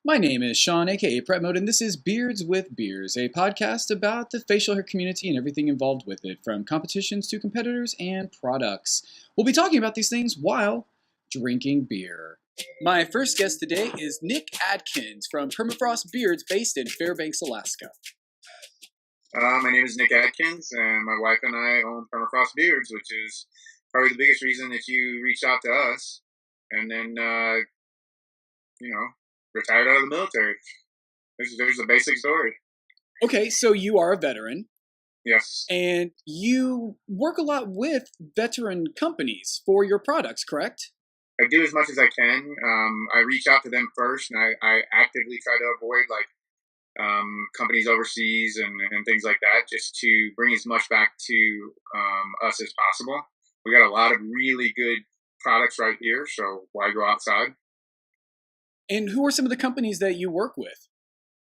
My name is Sean, aka PREPMODE, and this is Beards with Beers, a podcast about the facial hair community and everything involved with it, from competitions to competitors and products. We'll be talking about these things while drinking beer. My first guest today is Nick Adkins from Permafrost Beards, based in Fairbanks, Alaska. My name is Nick Adkins, and my wife and I own Permafrost Beards, which is probably the biggest reason that you reached out to us, and then, retired out of the military. There's the basic story. Okay, so you are a veteran. Yes. And you work a lot with veteran companies for your products, correct? I do as much as I can. I reach out to them first, and I actively try to avoid, companies overseas and things like that, just to bring as much back to us as possible. We got a lot of really good products right here, so why go outside? And who are some of the companies that you work with?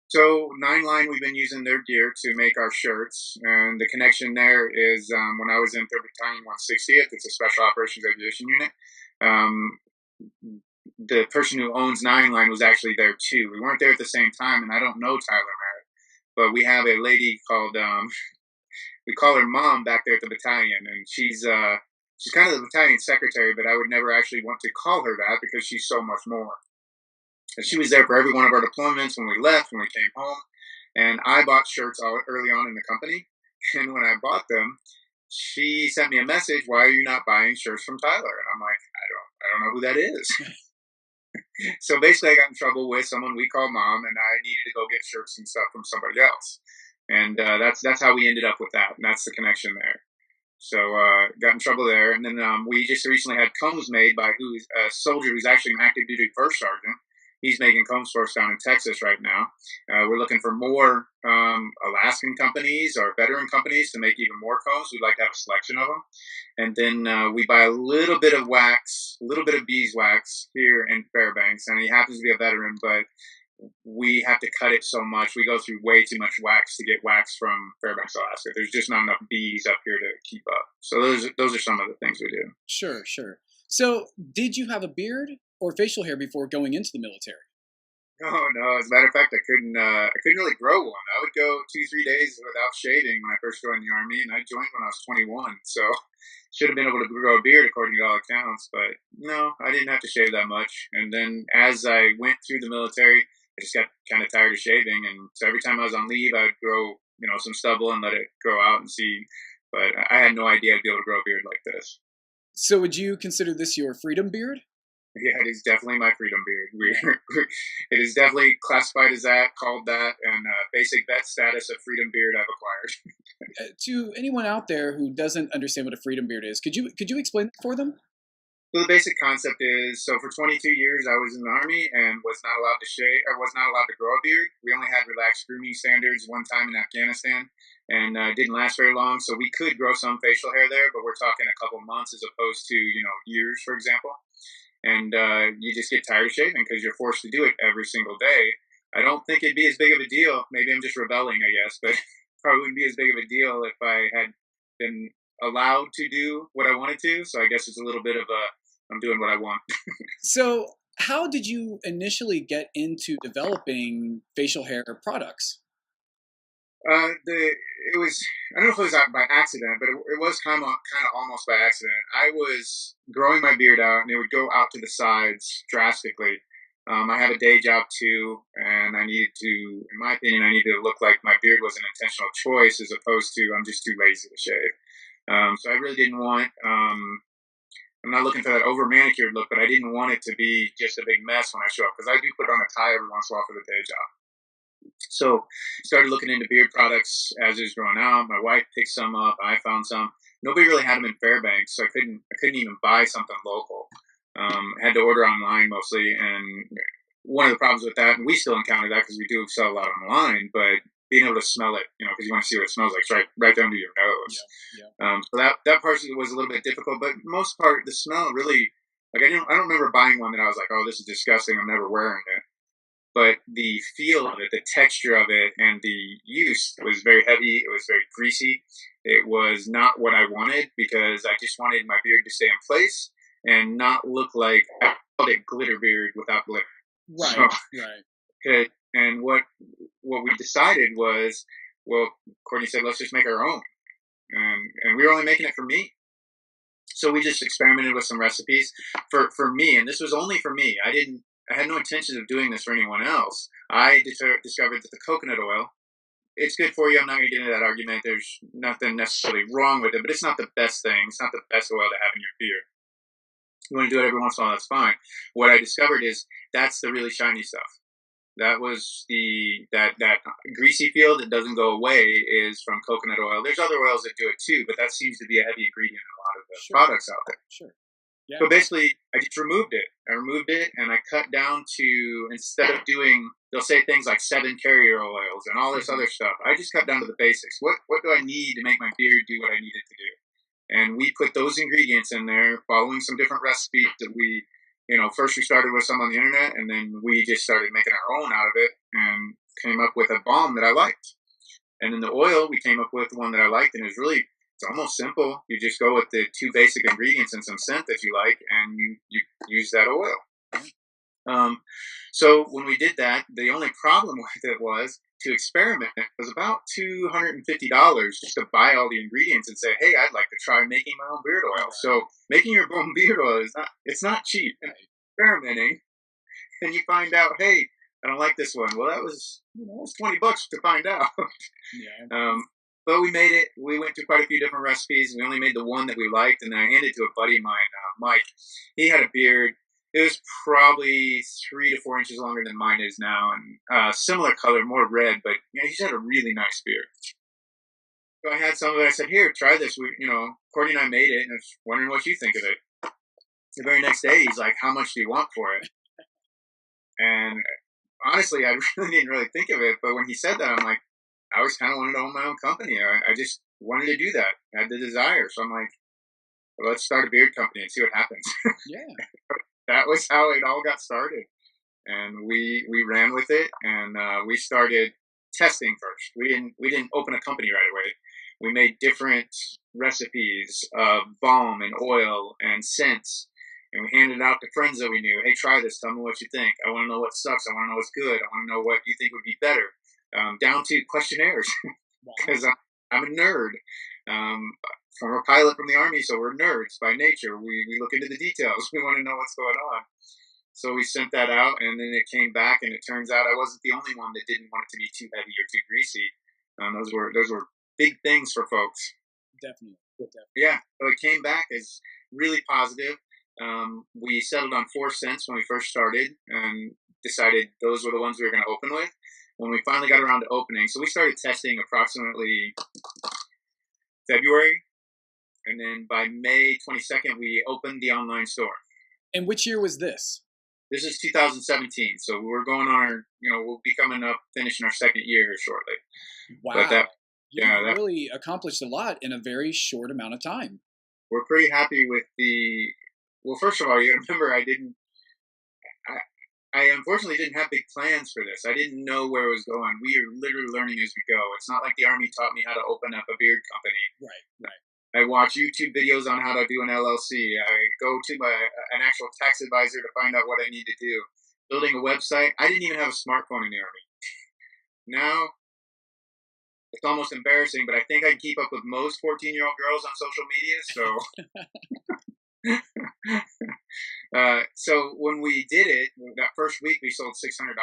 So Nine Line, we've been using their gear to make our shirts, and the connection there is when I was in 3rd Battalion 160th. It's a Special Operations Aviation Unit. Um, the person who owns Nine Line was actually there too. We weren't there at the same time, and I don't know Tyler Merritt, but we have a lady called we call her Mom back there at the battalion, and she's kind of the battalion secretary, but I would never actually want to call her that because she's so much more. And she was there for every one of our deployments, when we left, when we came home. And I bought shirts early on in the company. And when I bought them, she sent me a message, "Why are you not buying shirts from Tyler?" And I'm like, I don't know who that is. So basically I got in trouble with someone we call Mom, and I needed to go get shirts and stuff from somebody else. And that's how we ended up with that. And that's the connection there. So got in trouble there. And then we just recently had combs made by a soldier who's actually an active duty first sergeant. He's making combs for us down in Texas right now. We're looking for more Alaskan companies or veteran companies to make even more combs. We'd like to have a selection of them. And then we buy a little bit of wax, a little bit of beeswax here in Fairbanks. And he happens to be a veteran, but we have to cut it so much. We go through way too much wax to get wax from Fairbanks, Alaska. There's just not enough bees up here to keep up. So those are some of the things we do. Sure. So did you have a beard or facial hair before going into the military? Oh no! As a matter of fact, I couldn't really grow one. I would go 2-3 days without shaving when I first joined the Army, and I joined when I was 21. So should have been able to grow a beard according to all accounts, but no, I didn't have to shave that much. And then as I went through the military, I just got kind of tired of shaving, and so every time I was on leave, I would grow some stubble and let it grow out and see. But I had no idea I'd be able to grow a beard like this. So would you consider this your freedom beard? Yeah, it is definitely my freedom beard. It is definitely classified as that, called that, and basic vet status of freedom beard I've acquired. To anyone out there who doesn't understand what a freedom beard is, could you explain that for them? So the basic concept is, so for 22 years I was in the Army and was not allowed to shave, or was not allowed to grow a beard. We only had relaxed grooming standards one time in Afghanistan, and didn't last very long. So we could grow some facial hair there, but we're talking a couple months as opposed to years, for example. And you just get tired of shaving because you're forced to do it every single day. I don't think it'd be as big of a deal. Maybe I'm just rebelling, I guess, but probably wouldn't be as big of a deal if I had been allowed to do what I wanted to. So I guess it's a little bit of I'm doing what I want. So how did you initially get into developing facial hair products? It was, I don't know if it was by accident, but it was kind of almost by accident. I was growing my beard out, and it would go out to the sides drastically. I have a day job too, and I needed to, in my opinion, I needed to look like my beard was an intentional choice as opposed to I'm just too lazy to shave. So I really didn't want. I'm not looking for that over manicured look, but I didn't want it to be just a big mess when I show up, because I do put on a tie every once in a while for the day job. So started looking into beard products as it was growing out. My wife picked some up. I found some. Nobody really had them in Fairbanks, so I couldn't even buy something local. I had to order online mostly, and one of the problems with that, and we still encounter that because we do sell a lot online, but being able to smell it, because you want to see what it smells like, it's right there under your nose. Yeah. So that part was a little bit difficult, but most part, the smell really, like I don't remember buying one that I was like, oh, this is disgusting, I'm never wearing it. But the feel of it, the texture of it, and the use was very heavy. It was very greasy. It was not what I wanted because I just wanted my beard to stay in place and not look like, I called it glitter beard without glitter. Right. And what we decided was, well, Courtney said, let's just make our own. And we were only making it for me. So we just experimented with some recipes for me. And this was only for me. I had no intention of doing this for anyone else. I discovered that the coconut oil, it's good for you. I'm not going to get into that argument. There's nothing necessarily wrong with it, but it's not the best thing. It's not the best oil to have in your beer. You want to do it every once in a while, that's fine. What I discovered is that's the really shiny stuff. That was that greasy feel that doesn't go away is from coconut oil. There's other oils that do it too, but that seems to be a heavy ingredient in a lot of the products out there. Sure. Yeah. So basically, I just removed it. And I cut down to, instead of doing, they'll say things like 7 carrier oils and all this other stuff. I just cut down to the basics. What do I need to make my beer do what I need it to do? And we put those ingredients in there, following some different recipes that we, first we started with some on the internet, and then we just started making our own out of it and came up with a balm that I liked. And then the oil, we came up with one that I liked, and it's almost simple. You just go with the 2 basic ingredients and some scent that you like, and you use that oil. So when we did that, the only problem with it was to experiment. It was about $250 just to buy all the ingredients and say, hey, I'd like to try making my own beard oil. Right. So making your own beard oil it's not cheap. Right. Experimenting, and you find out, hey, I don't like this one. Well, that was $20 to find out. Yeah. But we made it. We went through quite a few different recipes. We only made the one that we liked, and then I handed it to a buddy of mine, Mike. He had a beard. It was probably 3 to 4 inches longer than mine is now, and similar color, more red. But he's had a really nice beard. So I had some of it. I said, "Here, try this." Courtney and I made it, and I was wondering what you think of it. The very next day, he's like, "How much do you want for it?" And honestly, I didn't really think of it. But when he said that, I'm like, I always kind of wanted to own my own company. I just wanted to do that. I had the desire. So I'm like, well, let's start a beard company and see what happens. Yeah. That was how it all got started. And we ran with it, and we started testing first. We didn't open a company right away. We made different recipes of balm and oil and scents, and we handed it out to friends that we knew. Hey, try this. Tell me what you think. I want to know what sucks. I want to know what's good. I want to know what you think would be better. Down to questionnaires, because I'm a nerd. Former pilot from the Army, so we're nerds by nature. We look into the details. We want to know what's going on. So we sent that out, and then it came back, and it turns out I wasn't the only one that didn't want it to be too heavy or too greasy. Those were big things for folks. Definitely. Yeah. So it came back as really positive. We settled on 4 scents when we first started, and decided those were the ones we were going to open with. When we finally got around to opening, so we started testing approximately February, and then by May 22nd, we opened the online store. And which year was this? This is 2017, so we're going on we'll be coming up, finishing our 2nd year here shortly. Wow. But you really accomplished a lot in a very short amount of time. We're pretty happy with well, first of all, you remember I unfortunately didn't have big plans for this. I didn't know where it was going. We are literally learning as we go. It's not like the Army taught me how to open up a beard company. Right. I watch YouTube videos on how to do an LLC. I go to an actual tax advisor to find out what I need to do. Building a website. I didn't even have a smartphone in the Army. Now, it's almost embarrassing, but I think I keep up with most 14-year-old girls on social media, so... So when we did it, that first week we sold $600.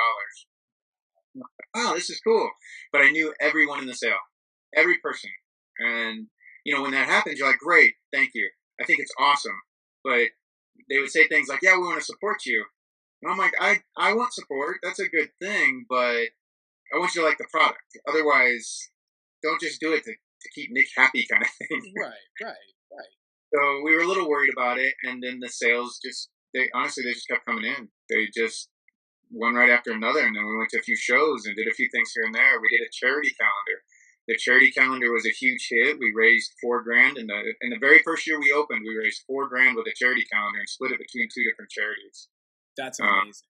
Oh, this is cool. But I knew everyone in the sale, every person. And, when that happens, you're like, great, thank you. I think it's awesome. But they would say things like, yeah, we want to support you. And I'm like, I want support. That's a good thing, but I want you to like the product. Otherwise, don't just do it to keep Nick happy kind of thing. Right. So we were a little worried about it. And then the sales they just kept coming in. They just one right after another, and then we went to a few shows and did a few things here and there. We did a charity calendar. The charity calendar was a huge hit. We raised $4,000 in the very first year we opened. We raised $4,000 with a charity calendar and split it between 2 different charities. That's amazing.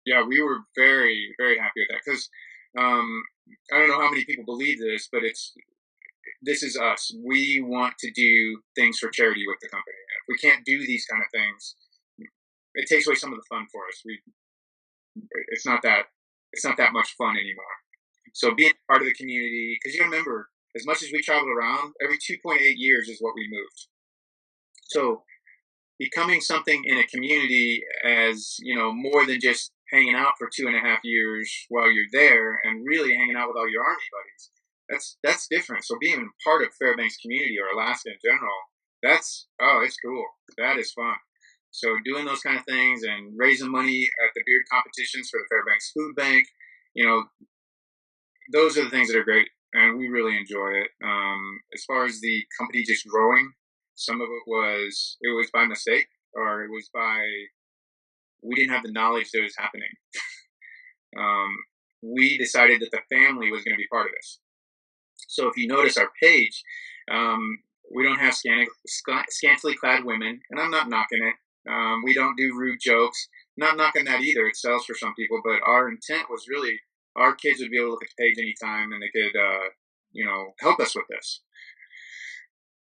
Yeah, we were very, very happy with that because I don't know how many people believe this, but this is us. We want to do things for charity with the company. If we can't do these kind of things, it takes away some of the fun for us. It's not that it's not that much fun anymore. So being part of the community, because you remember, as much as we traveled around, every 2.8 years is what we moved. So becoming something in a community as, more than just hanging out for 2.5 years while you're there and really hanging out with all your Army buddies, that's different. So being part of Fairbanks community or Alaska in general, it's cool. That is fun. So doing those kind of things and raising money at the beard competitions for the Fairbanks Food Bank, you know, those are the things that are great, and we really enjoy it. As far as the company just growing, some of it was by mistake, or it was by we didn't have the knowledge that it was happening. We decided that the family was going to be part of this. So if you notice our page, we don't have scantily clad women, and I'm not knocking it. We don't do rude jokes. Not knocking that either. It sells for some people, but our intent was really our kids would be able to look at the page anytime, and they could, help us with this.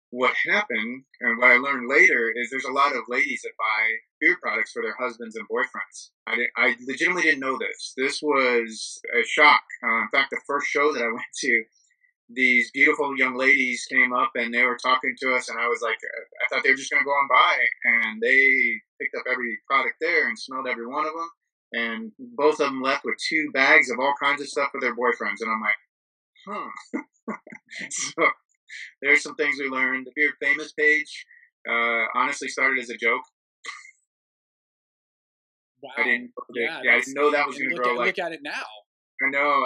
What happened, and what I learned later, is there's a lot of ladies that buy beard products for their husbands and boyfriends. I legitimately didn't know this. This was a shock. In fact, the first show that I went to, these beautiful young ladies came up and they were talking to us, and I was like, I thought they were just going to go on by, and they picked up every product there and smelled every one of them, and both of them left with 2 bags of all kinds of stuff for their boyfriends, and I'm like, So there's some things we learned. The Beard Famous page honestly started as a joke. Wow. I didn't know that was going to grow. Look at it now. I know.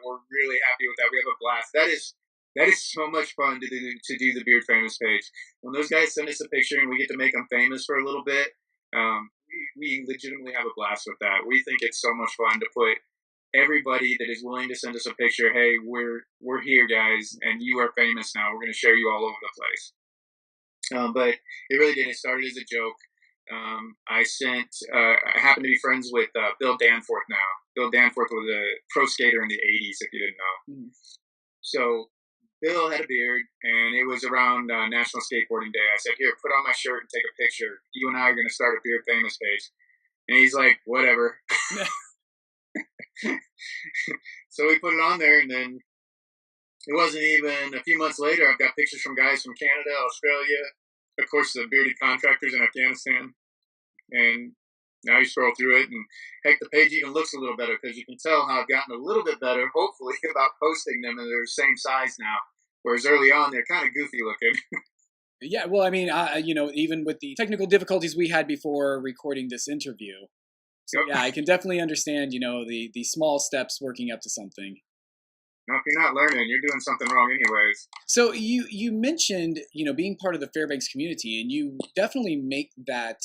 We're really happy with that. We have a blast. That is so much fun to do the Beard Famous page. When those guys send us a picture and we get to make them famous for a little bit, we legitimately have a blast with that. We think it's so much fun to put everybody that is willing to send us a picture. Hey, we're here, guys, and you are famous now. We're going to share you all over the place. But it really did. It started as a joke. I happen to be friends with Bill Danforth now. Bill Danforth was a pro skater in the 80s, if you didn't know. Mm-hmm. So Bill had a beard, and it was around National Skateboarding Day. I said, here, put on my shirt and take a picture. You and I are going to start a Beard Famous page. And he's like, whatever. So we put it on there, and then it wasn't even a few months later, I've got pictures from guys from Canada, Australia, of course, the bearded contractors in Afghanistan. And now you scroll through it, and heck, the page even looks a little better because you can tell how I've gotten a little bit better, hopefully, about posting them, and they're the same size now. Whereas early on, they're kind of goofy looking. Yeah, well, I mean, even with the technical difficulties we had before recording this interview, so yeah, I can definitely understand, the small steps working up to something. Now, if you're not learning, you're doing something wrong anyways. So you mentioned, being part of the Fairbanks community, and you definitely make that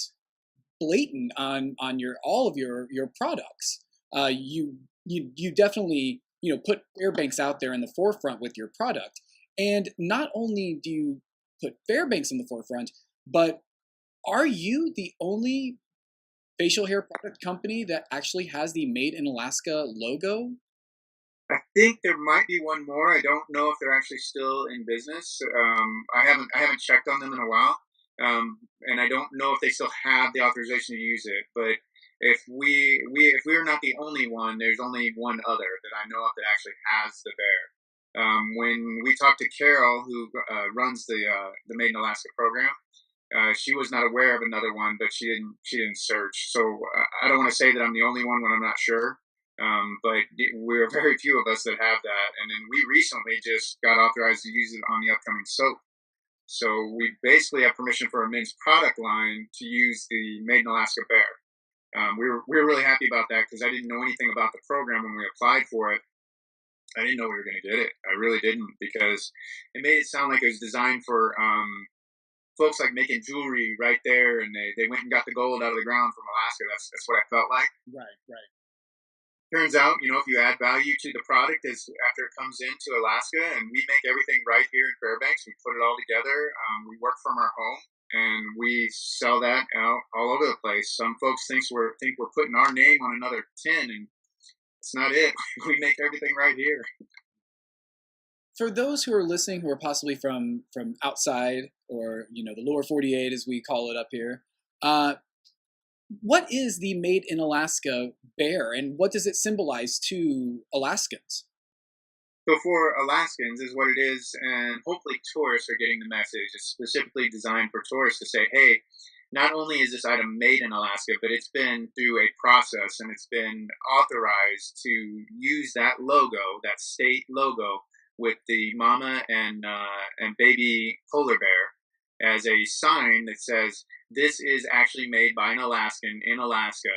blatant on all of your products. You definitely, put Fairbanks out there in the forefront with your product. And not only do you put Fairbanks in the forefront, but are you the only facial hair product company that actually has the Made in Alaska logo? I think there might be one more. I don't know if they're actually still in business. I haven't checked on them in a while, and I don't know if they still have the authorization to use it. But if we're not the only one, there's only one other that I know of that actually has the bear. When we talked to Carol, who runs the Made in Alaska program, she was not aware of another one, but she didn't search. So I don't want to say that I'm the only one when I'm not sure. But we're very few of us that have that. And then we recently just got authorized to use it on the upcoming soap. So we basically have permission for a men's product line to use the Made in Alaska bear. We were really happy about that because I didn't know anything about the program when we applied for it. I didn't know we were going to get it. I really didn't, because it made it sound like it was designed for folks like making jewelry right there, and they went and got the gold out of the ground from Alaska. That's what I felt like. Right. Turns out, if you add value to the product after it comes into Alaska, and we make everything right here in Fairbanks, we put it all together. We work from our home, and we sell that out all over the place. Some folks think we're putting our name on another tin, and it's not it. We make everything right here. For those who are listening, who are possibly from outside, or the lower 48 as we call it up here, what is the Made in Alaska bear, and what does it symbolize to Alaskans? So for Alaskans is what it is, and hopefully tourists are getting the message. It's specifically designed for tourists to say, hey, not only is this item made in Alaska, but it's been through a process and it's been authorized to use that logo, that state logo, with the mama and baby polar bear as a sign that says this is actually made by an Alaskan in Alaska.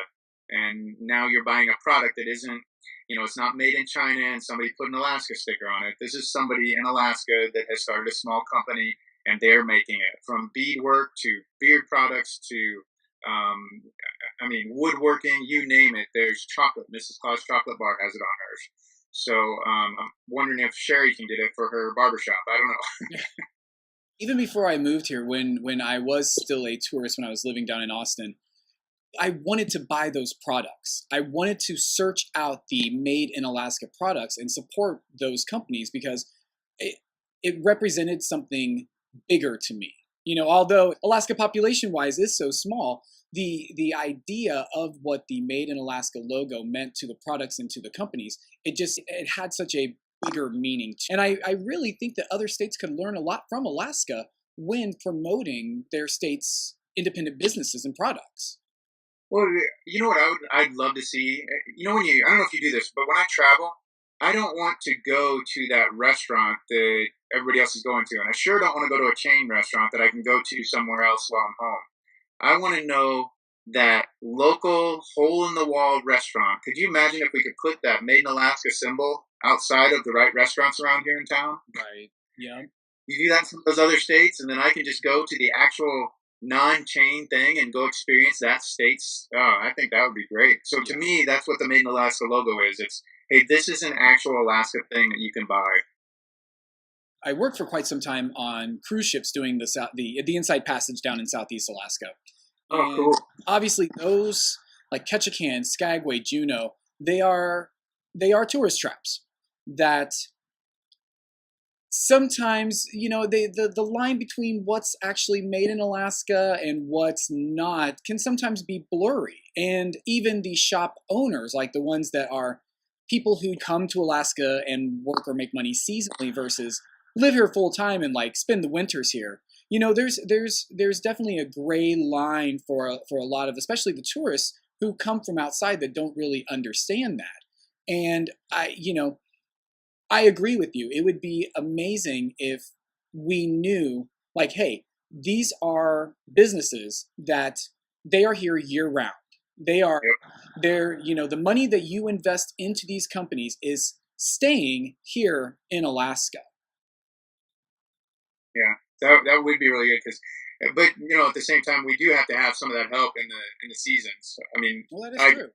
And now you're buying a product that isn't, it's not made in China and somebody put an Alaska sticker on it. This is somebody in Alaska that has started a small company and they're making it, from beadwork to beard products to, woodworking, you name it. There's chocolate. Mrs. Claus Chocolate Bar has it on hers. So I'm wondering if Sherri can get it for her barbershop. I don't know. Even before I moved here, when I was still a tourist, when I was living down in Austin, I wanted to buy those products. I wanted to search out the Made in Alaska products and support those companies because it represented something bigger to me. Although Alaska population-wise is so small, the idea of what the Made in Alaska logo meant to the products and to the companies, it had such a bigger meaning. And I really think that other states could learn a lot from Alaska when promoting their state's independent businesses and products. Well, you know what I'd love to see? I don't know if you do this, but when I travel, I don't want to go to that restaurant that everybody else is going to. And I sure don't want to go to a chain restaurant that I can go to somewhere else while I'm home. I want to know that local hole in the wall restaurant. Could you imagine if we could put that Made in Alaska symbol outside of the right restaurants around here in town? Right. Yeah. You do that in some of those other states, and then I can just go to the actual non-chain thing and go experience that state's. Oh, I think that would be great. So to me, that's what the Made in Alaska logo is. It's, hey, this is an actual Alaska thing that you can buy. I worked for quite some time on cruise ships doing the Inside Passage down in Southeast Alaska. Oh, and cool. Obviously, those like Ketchikan, Skagway, Juneau, they are tourist traps that sometimes, the line between what's actually made in Alaska and what's not can sometimes be blurry. And even the shop owners, like the ones that are people who come to Alaska and work or make money seasonally versus live here full time and like spend the winters here. There's definitely a gray line for a lot of, especially the tourists who come from outside that don't really understand that. And I agree with you. It would be amazing if we knew, like, hey, these are businesses that they are here year round. They're, the money that you invest into these companies is staying here in Alaska. Yeah, that would be really good but at the same time, we do have to have some of that help in the seasons. I mean, well, that is true.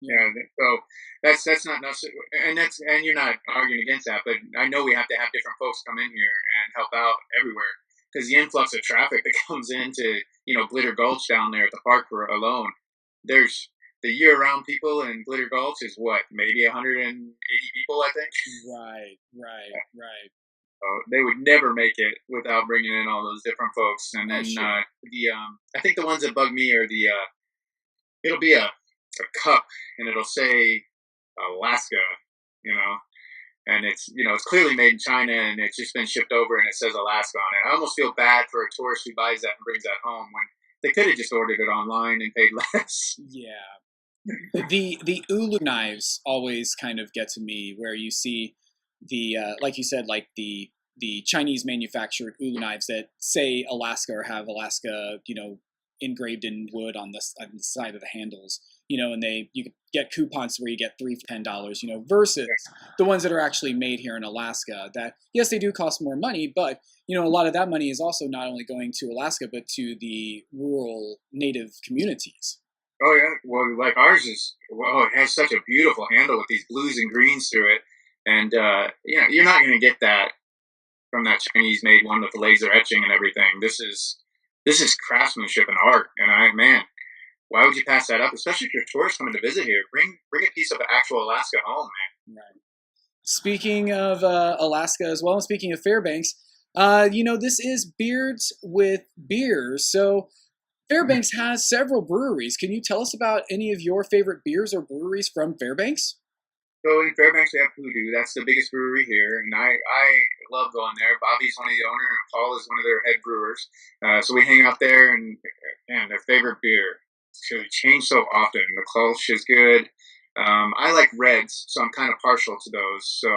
Yeah, so that's not necessary, and you're not arguing against that. But I know we have to have different folks come in here and help out everywhere because the influx of traffic that comes into Glitter Gulch down there at the park alone. There's the year-round people in Glitter Gulch is what, maybe 180 people, I think. Right. They would never make it without bringing in all those different folks. And then sure. I think the ones that bug me are it'll be a cup and it'll say Alaska, and it's it's clearly made in China and it's just been shipped over and it says Alaska on it. I almost feel bad for a tourist who buys that and brings that home when they could have just ordered it online and paid less. Yeah. The ulu knives always kind of get to me, where you see the like you said, like the Chinese manufactured ulu knives that say Alaska or have Alaska, engraved in wood on the side of the handles, and you get coupons where you get 3 for $10, versus the ones that are actually made here in Alaska that, yes, they do cost more money, but, a lot of that money is also not only going to Alaska, but to the rural native communities. Oh, yeah. Well, like ours it has such a beautiful handle with these blues and greens through it. And, you're not going to get that from that Chinese made one with the laser etching and everything. This is craftsmanship and art. And why would you pass that up? Especially if you're tourists coming to visit here. Bring a piece of actual Alaska home, man. Right. Speaking of Alaska as well, and speaking of Fairbanks, this is Beards with Beers. So Fairbanks has several breweries. Can you tell us about any of your favorite beers or breweries from Fairbanks? So in Fairbanks, we have Hoodoo. That's the biggest brewery here, and I love going there. Bobby's one of the owner, and Paul is one of their head brewers. So we hang out there, and their favorite beer. So they change so often. The Kolsch is good. I like reds, so I'm kind of partial to those. So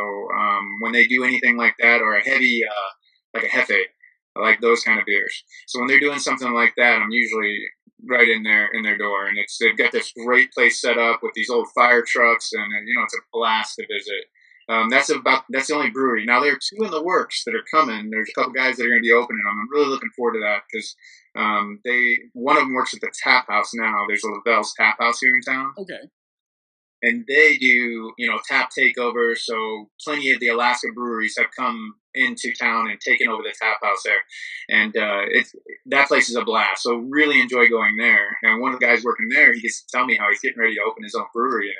when they do anything like that, or a heavy, like a Hefe, I like those kind of beers. So when they're doing something like that, I'm usually right in their door, and they've got this great place set up with these old fire trucks, and it's a blast to visit. That's the only brewery. Now there are two in the works that are coming. There's a couple guys that are going to be opening them. I'm really looking forward to that because one of them works at the Tap House now. There's a Lavelle's Tap House here in town. Okay. And they do, tap takeovers. So plenty of the Alaska breweries have come into town and taken over the tap house there. And that place is a blast. So really enjoy going there. And one of the guys working there, he gets to tell me how he's getting ready to open his own brewery. And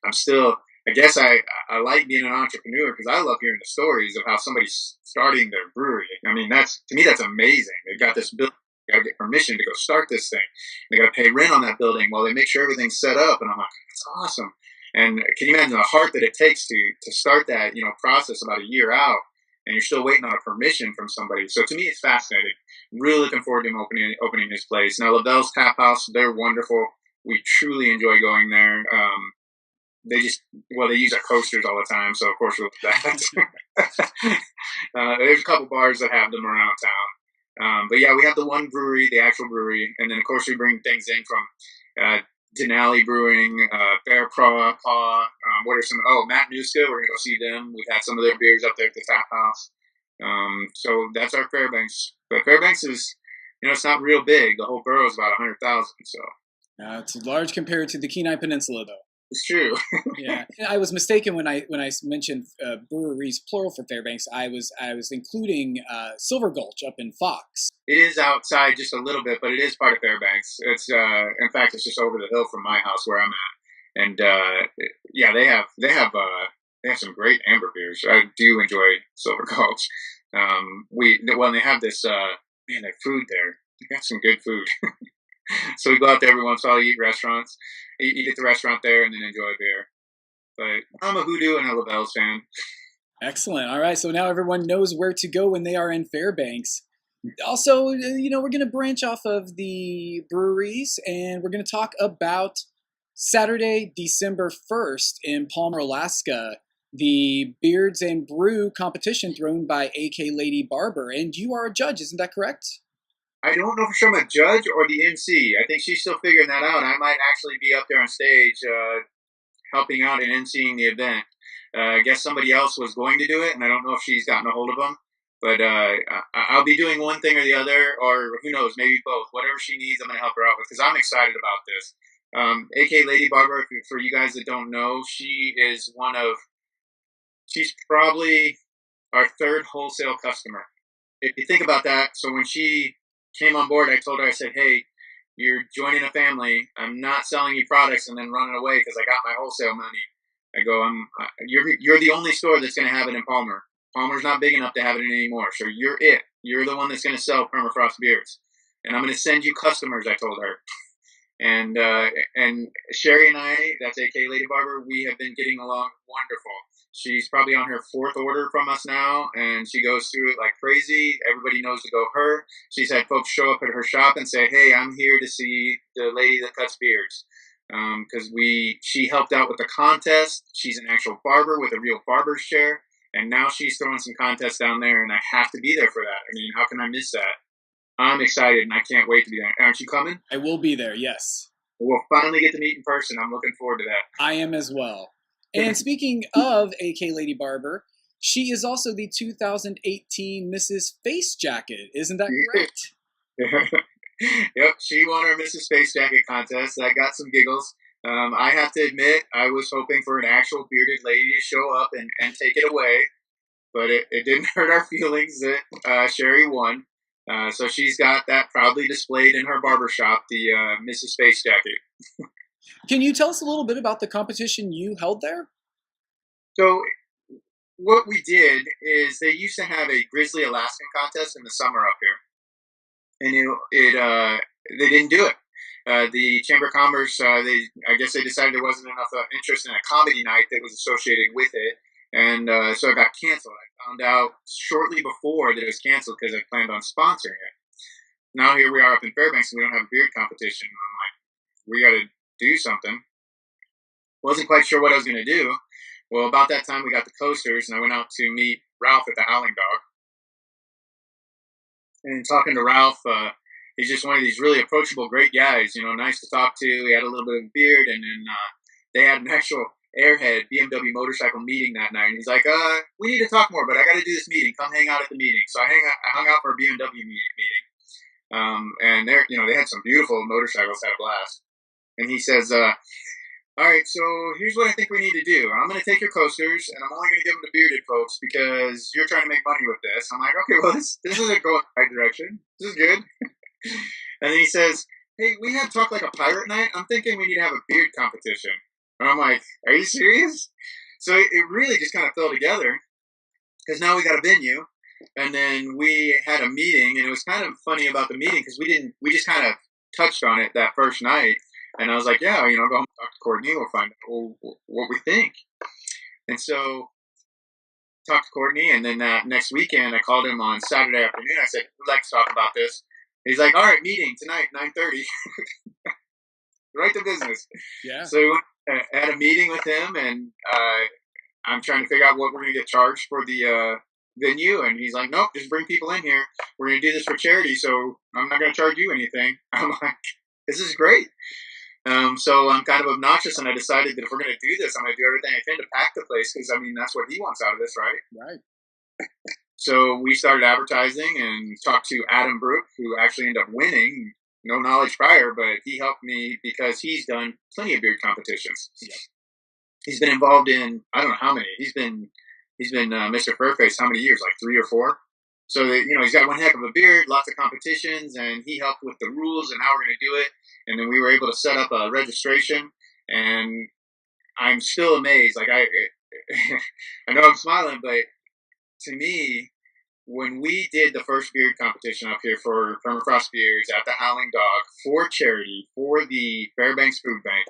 I'm still, I guess I like being an entrepreneur because I love hearing the stories of how somebody's starting their brewery. I mean, to me, that's amazing. They've got this building. They got to get permission to go start this thing. They got to pay rent on that building while they make sure everything's set up. And I'm like, that's awesome. And can you imagine the heart that it takes to start that process about a year out, and you're still waiting on a permission from somebody? So to me, it's fascinating. Really looking forward to him opening his place. Now Lavelle's Tap House, they're wonderful. We truly enjoy going there. They use our coasters all the time, so of course we love that. There's a couple bars that have them around town. But yeah, we have the one brewery, the actual brewery, and then of course we bring things in from Denali Brewing, Fairpaw. What are some? Oh, Matt Nuska. We're gonna go see them. We've had some of their beers up there at the Tap House. So that's our Fairbanks. But Fairbanks is, it's not real big. The whole borough is about 100,000. So it's large compared to the Kenai Peninsula, though. It's true. Yeah, I was mistaken when I mentioned breweries plural for Fairbanks. I was including Silver Gulch up in Fox. It is outside just a little bit, but it is part of Fairbanks. It's in fact, it's just over the hill from my house where I'm at, and yeah, they have some great amber beers. I do enjoy Silver Gulch. They have this they have food there. They got some good food. So we go out there every once in a while, eat at the restaurant there, and then enjoy a beer. But I'm a Hoodoo and a Lavelle's fan. Excellent. All right, so now everyone knows where to go when they are in Fairbanks. Also, we're going to branch off of the breweries, and we're going to talk about Saturday, December 1st in Palmer, Alaska, the Beards and Brew competition thrown by AK Lady Barber. And you are a judge, isn't that correct? I don't know if I'm a judge or the MC. I think she's still figuring that out. I might actually be up there on stage helping out and emceeing the event. I guess somebody else was going to do it, and I don't know if she's gotten a hold of them. But I'll be doing one thing or the other, or who knows, maybe both. Whatever she needs, I'm going to help her out with because I'm excited about this. AK Lady Barber, for you guys that don't know, she's probably our third wholesale customer. If you think about that, so when she came on board, I told her, I said, hey, you're joining a family. I'm not selling you products and then running away because I got my wholesale money. I go, you're the only store that's going to have it in Palmer. Palmer's not big enough to have it in anymore. So you're it. You're the one that's going to sell Permafrost beers. And I'm going to send you customers, I told her. And Sherri and I, that's AK Lady Barber, we have been getting along wonderful. She's probably on her fourth order from us now, and she goes through it like crazy. Everybody knows to go her. She's had folks show up at her shop and say, hey, I'm here to see the lady that cuts beards. Because she helped out with the contest. She's an actual barber with a real barber's chair. And now she's throwing some contests down there, and I have to be there for that. I mean, how can I miss that? I'm excited, and I can't wait to be there. Aren't you coming? I will be there, yes. We'll finally get to meet in person. I'm looking forward to that. I am as well. And speaking of AK Lady Barber, she is also the 2018 Mrs. Face Jacket. Isn't that correct? Yep, she won our Mrs. Face Jacket contest. That got some giggles. I have to admit, I was hoping for an actual bearded lady to show up and take it away. But it didn't hurt our feelings that Sherri won. So she's got that proudly displayed in her barbershop, the Mrs. Face Jacket. Can you tell us a little bit about the competition you held there? So what we did is they used to have a Grizzly Alaskan contest in the summer up here. And they didn't do it. The Chamber of Commerce, I guess they decided there wasn't enough interest in a comedy night that was associated with it, and so it got canceled. I found out shortly before that it was canceled because I planned on sponsoring it. Now here we are up in Fairbanks, and we don't have a beard competition. I'm like, we got to do something. Wasn't quite sure what I was going to do. Well, about that time, we got the coasters, and I went out to meet Ralph at the Howling Dog. And talking to Ralph, he's just one of these really approachable, great guys. Nice to talk to. He had a little bit of a beard, and then they had an actual Airhead BMW motorcycle meeting that night. And he's like, "We need to talk more, but I got to do this meeting. Come hang out at the meeting." So I hung out for a BMW meeting, and they had some beautiful motorcycles. Had a blast. And he says, "All right, so here's what I think we need to do. I'm going to take your coasters, and I'm only going to give them to bearded folks because you're trying to make money with this." I'm like, "Okay, well, this isn't going in the right direction. This is good." And then he says, "Hey, we have Talk Like a Pirate night. I'm thinking we need to have a beard competition." And I'm like, "Are you serious?" So it really just kind of fell together because now we got a venue, and then we had a meeting, and it was kind of funny about the meeting because we just kind of touched on it that first night. And I was like, "Yeah, go home and talk to Courtney. We'll find out what we think." And so talked to Courtney, and then next weekend I called him on Saturday afternoon. I said, "We'd like to talk about this." He's like, "All right, meeting tonight, 9:30. Right to business." Yeah. So we went, had a meeting with him, and I'm trying to figure out what we're going to get charged for the venue. And he's like, "Nope, just bring people in here. We're going to do this for charity, so I'm not going to charge you anything." I'm like, "This is great." So I'm kind of obnoxious, and I decided that if we're going to do this, I'm going to do everything I can to pack the place because, that's what he wants out of this, right? Right. So we started advertising and talked to Adam Brook, who actually ended up winning. No knowledge prior, but he helped me because he's done plenty of beard competitions. Yep. He's been involved in, I don't know how many. He's been Mr. Furface how many years? Like 3 or 4. So that, he's got one heck of a beard, lots of competitions, and he helped with the rules and how we're going to do it. And then we were able to set up a registration, and I'm still amazed. Like I know I'm smiling, but to me, when we did the first beard competition up here for Permafrost Beards at the Howling Dog for charity for the Fairbanks Food Bank,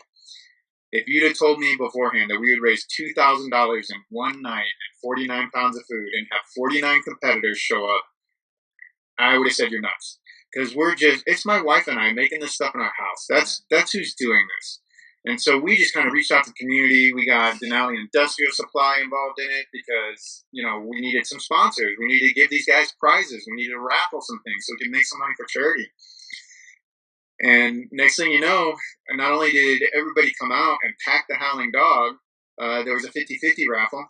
if you'd have told me beforehand that we would raise $2,000 in one night and 49 pounds of food and have 49 competitors show up, I would have said you're nuts. Because it's my wife and I making this stuff in our house. That's who's doing this. And so we just kind of reached out to the community. We got Denali Industrial Supply involved in it because, we needed some sponsors. We needed to give these guys prizes. We needed to raffle some things so we could make some money for charity. And next thing you know, not only did everybody come out and pack the Howling Dog, there was a 50-50 raffle.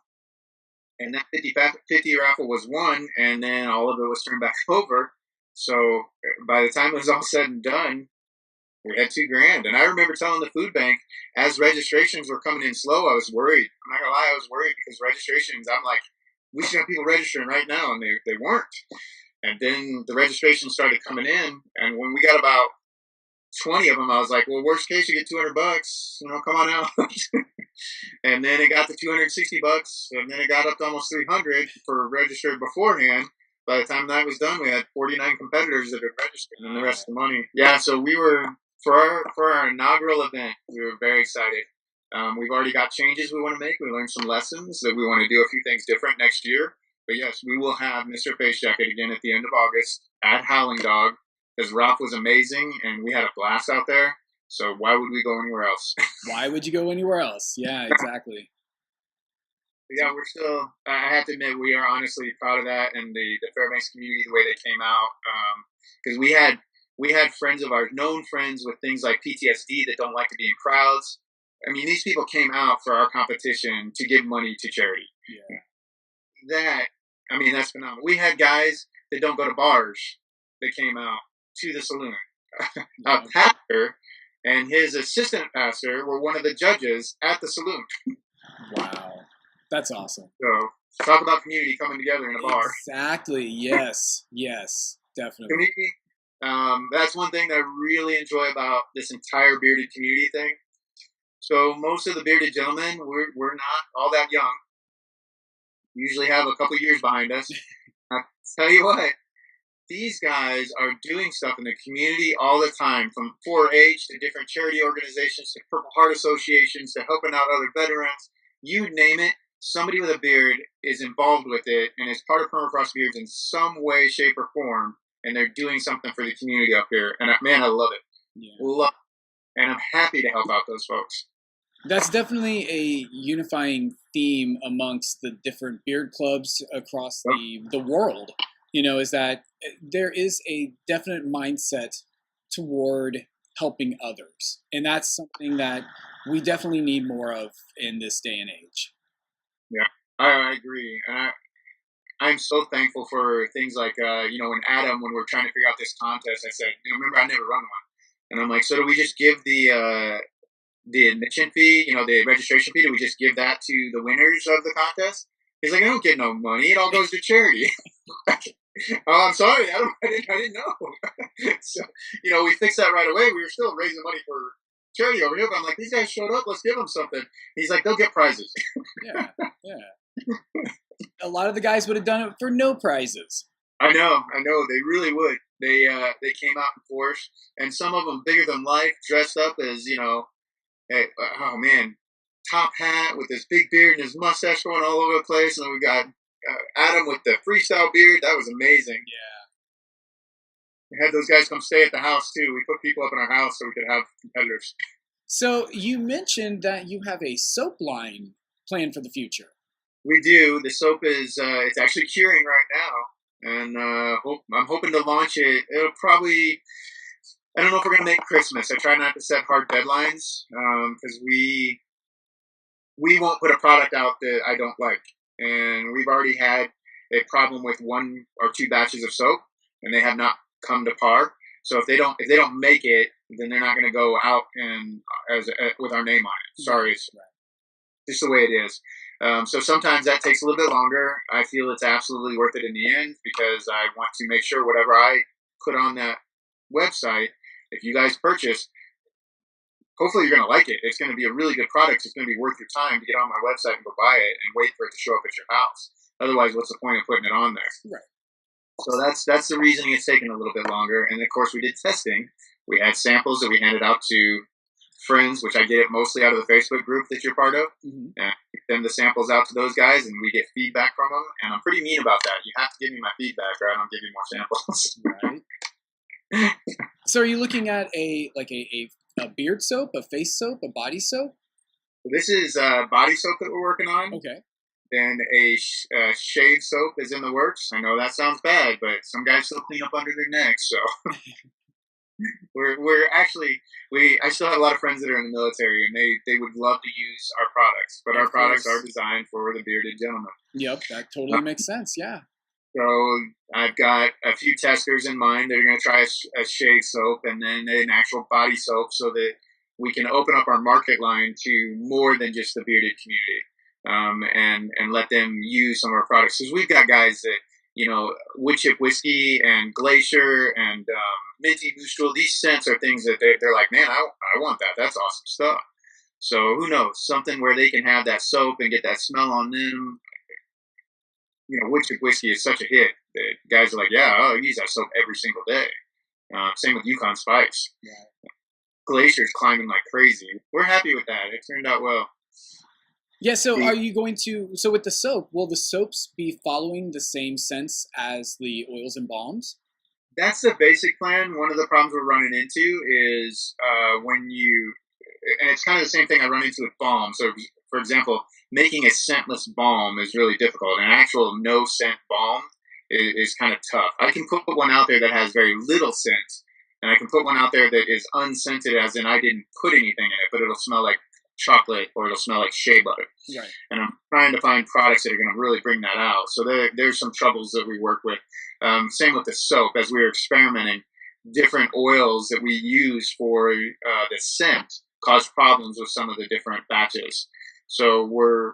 And that 50-50 raffle was won, and then all of it was turned back over. So by the time it was all said and done, we had $2,000. And I remember telling the food bank, as registrations were coming in slow, I was worried. I'm not gonna lie, I was worried because registrations, I'm like, we should have people registering right now, and they weren't. And then the registrations started coming in, and when we got about 20 of them, I was like, well, worst case, you get $200. Come on out. And then it got to $260, and then it got up to almost $300 for registered beforehand. By the time that was done, we had 49 competitors that had registered, and the rest of the money. Yeah, so we were for our inaugural event. We were very excited. We've already got changes we want to make. We learned some lessons that we want to do a few things different next year. But yes, we will have Mr. Face Jacket again at the end of August at Howling Dog because Ralph was amazing and we had a blast out there. So why would we go anywhere else? Why would you go anywhere else? Yeah, exactly. Yeah, we're still. I have to admit, we are honestly proud of that and the Fairbanks community, the way they came out. Because we had friends of ours, known friends with things like PTSD that don't like to be in crowds. I mean, these people came out for our competition to give money to charity. Yeah. That's phenomenal. We had guys that don't go to bars that came out to the saloon. A pastor and his assistant pastor were one of the judges at the saloon. Wow. That's awesome. So talk about community coming together in a bar. Exactly. Yes. Yes. Definitely. Community. That's one thing that I really enjoy about this entire bearded community thing. So most of the bearded gentlemen, we're not all that young. We usually have a couple years behind us. I tell you what, these guys are doing stuff in the community all the time, from 4-H to different charity organizations to Purple Heart associations to helping out other veterans. You name it, somebody with a beard is involved with it and is part of Permafrost Beards in some way, shape, or form. And they're doing something for the community up here. And man, I love it. Yeah. Love it. And I'm happy to help out those folks. That's definitely a unifying theme amongst the different beard clubs across the world. Is that there is a definite mindset toward helping others, and that's something that we definitely need more of in this day and age. Yeah, I agree, and I'm so thankful for things like when Adam, when we're trying to figure out this contest, I said, remember I never run one, and I'm like, so do we just give the admission fee, the registration fee? Do we just give that to the winners of the contest? He's like, I don't get no money. It all goes to charity. Oh, I'm sorry. I didn't know. So, we fixed that right away. We were still raising money for charity over here, but I'm like, these guys showed up. Let's give them something. He's like, they'll get prizes. Yeah. A lot of the guys would have done it for no prizes. I know. They really would. They came out in force, and some of them bigger than life, dressed up as, hey, oh man, top hat with his big beard and his mustache going all over the place. And we got Adam with the freestyle beard. That was amazing. Yeah. We had those guys come stay at the house too. We put people up in our house so we could have competitors. So you mentioned that you have a soap line planned for the future. We do. The soap is it's actually curing right now, and I'm hoping to launch it. It'll probably. I don't know if we're gonna make Christmas. I try not to set hard deadlines because we won't put a product out that I don't like. And we've already had a problem with 1 or 2 batches of soap, and they have not come to par. So if they don't make it, then they're not going to go out and with our name on it. Sorry, it's just the way it is. So sometimes that takes a little bit longer. I feel it's absolutely worth it in the end because I want to make sure whatever I put on that website, if you guys purchase, hopefully you're going to like it. It's going to be a really good product. It's going to be worth your time to get on my website and go buy it and wait for it to show up at your house. Otherwise, what's the point of putting it on there? Right. So that's the reason it's taken a little bit longer. And of course, we did testing. We had samples that we handed out to friends, which I get it mostly out of the Facebook group that you're part of. Mm-hmm. And I send the samples out to those guys, and we get feedback from them. And I'm pretty mean about that. You have to give me my feedback, or I don't give you more samples. Right. So, are you looking at a beard soap, a face soap, a body soap? This is body soap that we're working on. Okay. Then a shave soap is in the works. I know that sounds bad, but some guys still clean up under their necks, so we're actually I still have a lot of friends that are in the military, and they would love to use our products, but our products are designed for the bearded gentleman. Yep, that totally makes sense. Yeah. So I've got a few testers in mind that are going to try a shave soap and then an actual body soap, so that we can open up our market line to more than just the bearded community, and let them use some of our products. Because we've got guys that, Wood Chip Whiskey and Glacier and Minty Neutral, these scents are things that they're like, man, I want that. That's awesome stuff. So who knows? Something where they can have that soap and get that smell on them. Wood Chip Whiskey is such a hit that guys are like, yeah, I'll use that soap every single day. Same with Yukon Spice. Yeah. Glacier's climbing like crazy. We're happy with that. It turned out well. Yeah, so are you going to, so with the soap, will the soaps be following the same scents as the oils and balms? That's the basic plan. One of the problems we're running into is and it's kind of the same thing I run into with balm. So, for example, making a scentless balm is really difficult. An actual no-scent balm is kind of tough. I can put one out there that has very little scent, and I can put one out there that is unscented, as in I didn't put anything in it, but it'll smell like chocolate or it'll smell like shea butter. Right. And I'm trying to find products that are going to really bring that out. So there's some troubles that we work with. Same with the soap. As we were experimenting, different oils that we use for the scent cause problems with some of the different batches. So we're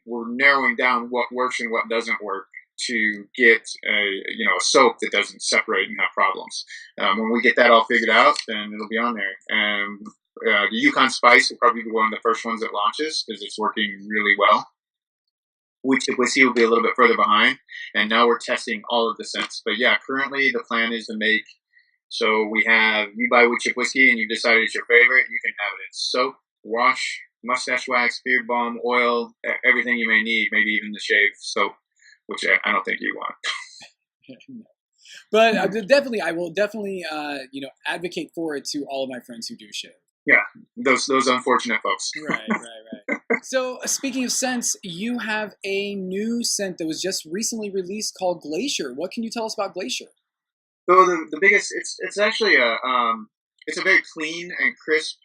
narrowing down what works and what doesn't work to get a soap that doesn't separate and have problems. When we get that all figured out, then it'll be on there. And the Yukon Spice will probably be one of the first ones that launches because it's working really well. Wheat whiskey will be a little bit further behind, and now we're testing all of the scents. But yeah, currently the plan is to make. So we have you buy wood chip whiskey and you decided it's your favorite. You can have it in soap, wash, mustache wax, beard balm, oil, everything you may need. Maybe even the shave soap, which I don't think you want. But definitely, I will definitely, advocate for it to all of my friends who do shave. Yeah, those unfortunate folks. Right. So, speaking of scents, you have a new scent that was just recently released called Glacier. What can you tell us about Glacier? So the biggest, it's actually it's a very clean and crisp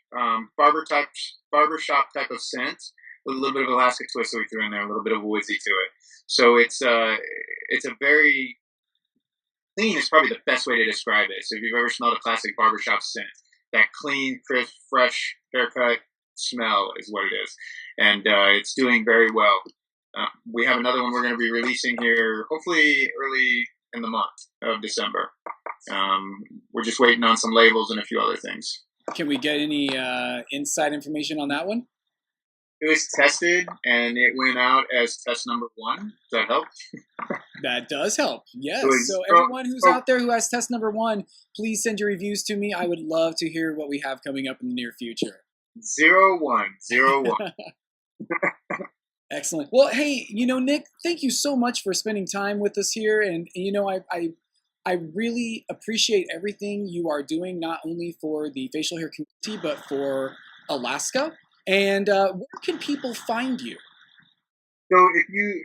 barbershop type of scent with a little bit of Alaska twist that we threw in there, a little bit of woodsy to it. So it's a very clean is probably the best way to describe it. So if you've ever smelled a classic barbershop scent, that clean, crisp, fresh haircut smell is what it is. And it's doing very well. We have another one we're going to be releasing here, hopefully early in the month of December. We're just waiting on some labels and a few other things. Can we get any inside information on that one? It was tested, and it went out as test number 1. Does that help? That does help, yes. So everyone who's out there who has test number 1, please send your reviews to me. I would love to hear what we have coming up in the near future. 01. Excellent. Well, hey, Nick, thank you so much for spending time with us here. And, I really appreciate everything you are doing, not only for the facial hair community, but for Alaska. And where can people find you? So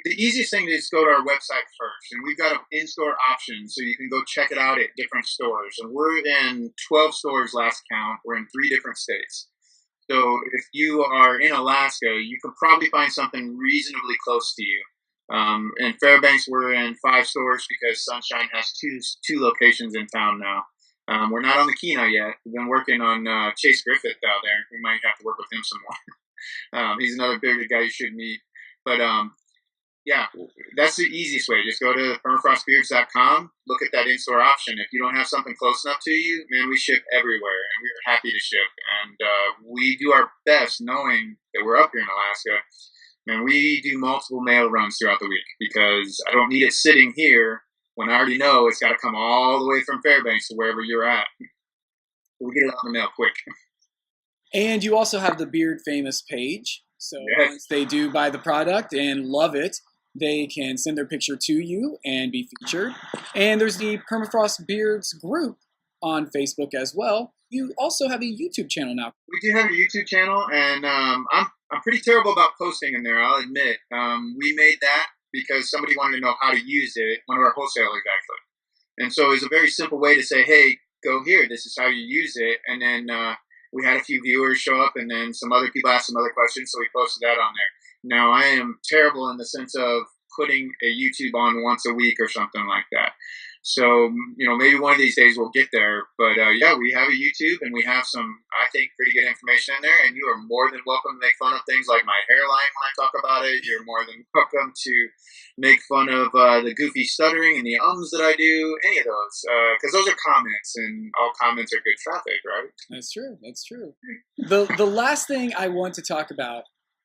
the easiest thing is go to our website first, and we've got an in-store option, so you can go check it out at different stores. And we're in 12 stores last count. We're in 3 different states. So if you are in Alaska, you can probably find something reasonably close to you. In Fairbanks, we're in 5 stores because Sunshine has two locations in town now. We're not on the Kenai yet. We've been working on Chase Griffith out there. We might have to work with him some more. He's another bearded guy you should meet. But yeah, that's the easiest way. Just go to permafrostbeards.com, look at that in-store option. If you don't have something close enough to you, man, we ship everywhere, and we're happy to ship. And we do our best knowing that we're up here in Alaska. And we do multiple mail runs throughout the week because I don't need it sitting here when I already know it's got to come all the way from Fairbanks to wherever you're at. We get it out in the mail quick. And you also have the Beard Famous page. So once they do buy the product and love it, they can send their picture to you and be featured. And there's the Permafrost Beards group on Facebook as well. You also have a YouTube channel now. We do have a YouTube channel, and I'm pretty terrible about posting in there, I'll admit. We made that because somebody wanted to know how to use it, one of our wholesalers actually. And so it was a very simple way to say, hey, go here, this is how you use it. And then we had a few viewers show up, and then some other people asked some other questions, so we posted that on there. Now, I am terrible in the sense of putting a YouTube on once a week or something like that. So, maybe one of these days we'll get there. But, yeah, we have a YouTube, and we have some, I think, pretty good information in there. And you are more than welcome to make fun of things like my hairline when I talk about it. You're more than welcome to make fun of the goofy stuttering and the ums that I do, any of those. Because those are comments, and all comments are good traffic, right? That's true. The last thing I want to talk about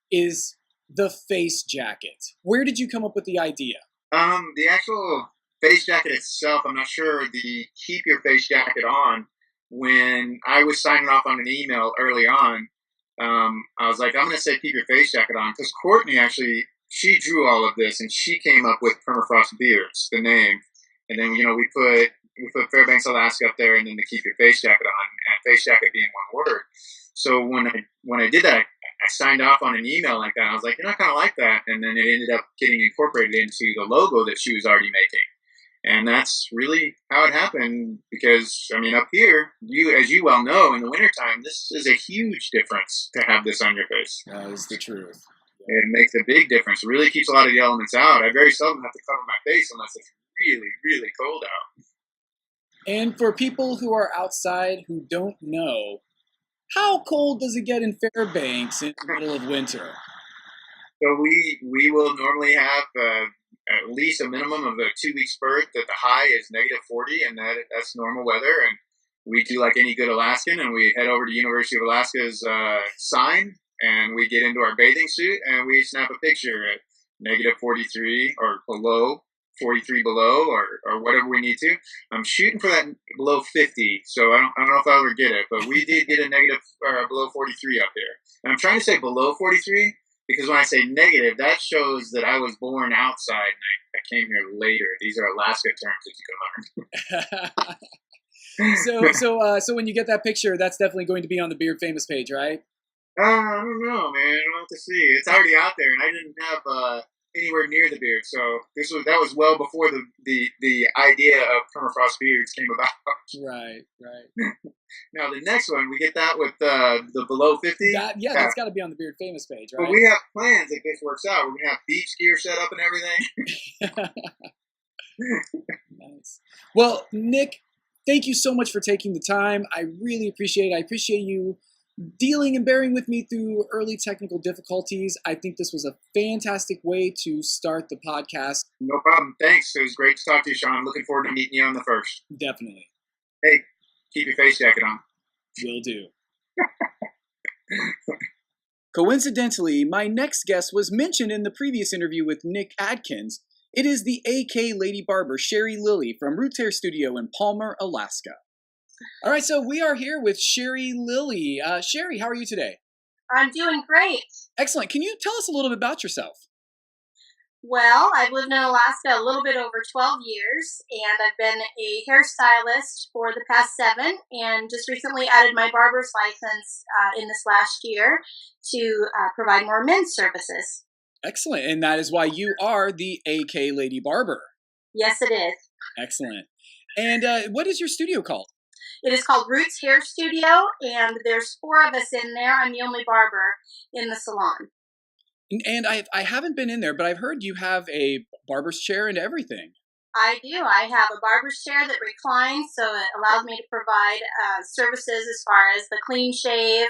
is the face jacket. Where did you come up with the idea? The actual face jacket itself, I'm not sure. The keep your face jacket on, when I was signing off on an email early on, I was like, I'm going to say keep your face jacket on, because Courtney actually, she drew all of this, and she came up with Permafrost Beards, the name. And then, we put Fairbanks, Alaska up there, and then the keep your face jacket on, and face jacket being one word. So when I did that, I signed off on an email like that. I was like, I kind of like that. And then it ended up getting incorporated into the logo that she was already making. And that's really how it happened, because, up here, as you well know, in the wintertime, this is a huge difference to have this on your face. That is the truth. It makes a big difference. It really keeps a lot of the elements out. I very seldom have to cover my face unless it's really, really cold out. And for people who are outside who don't know, how cold does it get in Fairbanks in the middle of winter? So we will normally have at least a minimum of a 2-week spurt that the high is -40, and that's normal weather. And we do like any good Alaskan, and we head over to University of Alaska's sign, and we get into our bathing suit, and we snap a picture at negative 43 or below 43 below or whatever we need to. I'm shooting for that below 50, so I don't know if I'll ever get it, but we did get a negative below 43 up here. And I'm trying to say below 43 because when I say negative, that shows that I was born outside and I came here later. These are Alaska terms that you can learn. So when you get that picture, that's definitely going to be on the Beard Famous page, right? I don't know, man. I don't have to see. It's already out there, and I didn't have anywhere near the beard, so that was well before the idea of permafrost beards came about. Right. Now the next one, we get that with the below 50. That's got to be on the Beard Famous page, right? But we have plans if this works out. We're gonna have beach gear set up and everything. Nice. Well, Nick, thank you so much for taking the time. I really appreciate it. I appreciate you dealing and bearing with me through early technical difficulties. I think this was a fantastic way to start the podcast. No problem. Thanks. It was great to talk to you, Sean. I'm looking forward to meeting you on the 1st. Definitely. Hey, keep your face jacket on. Will do. Coincidentally, my next guest was mentioned in the previous interview with Nick Adkins. It is the AK Lady Barber, Sherri Lilly from Roots Hair Studio in Palmer, Alaska. All right, so we are here with Sherri Lilly. Sherri, how are you today? I'm doing great. Excellent. Can you tell us a little bit about yourself? Well, I've lived in Alaska a little bit over 12 years, and I've been a hairstylist for the past 7, and just recently added my barber's license in this last year to provide more men's services. Excellent. And that is why you are the AK Lady Barber. Yes, it is. Excellent. And what is your studio called? It is called Roots Hair Studio, and there's 4 of us in there. I'm the only barber in the salon. And I haven't been in there, but I've heard you have a barber's chair and everything. I do. I have a barber's chair that reclines, so it allows me to provide services as far as the clean shave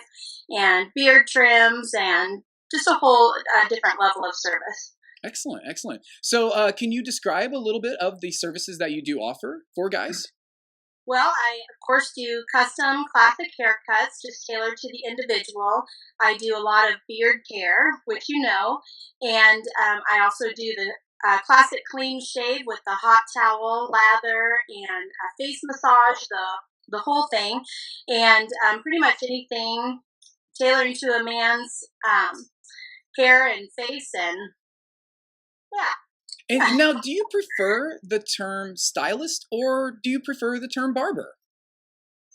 and beard trims and just a whole different level of service. Excellent, excellent. So can you describe a little bit of the services that you do offer for guys? Well, I, of course, do custom classic haircuts, just tailored to the individual. I do a lot of beard care, which you know, and I also do the classic clean shave with the hot towel, lather, and face massage, the whole thing, and pretty much anything tailoring to a man's hair and face, and yeah. And now, do you prefer the term stylist or do you prefer the term barber?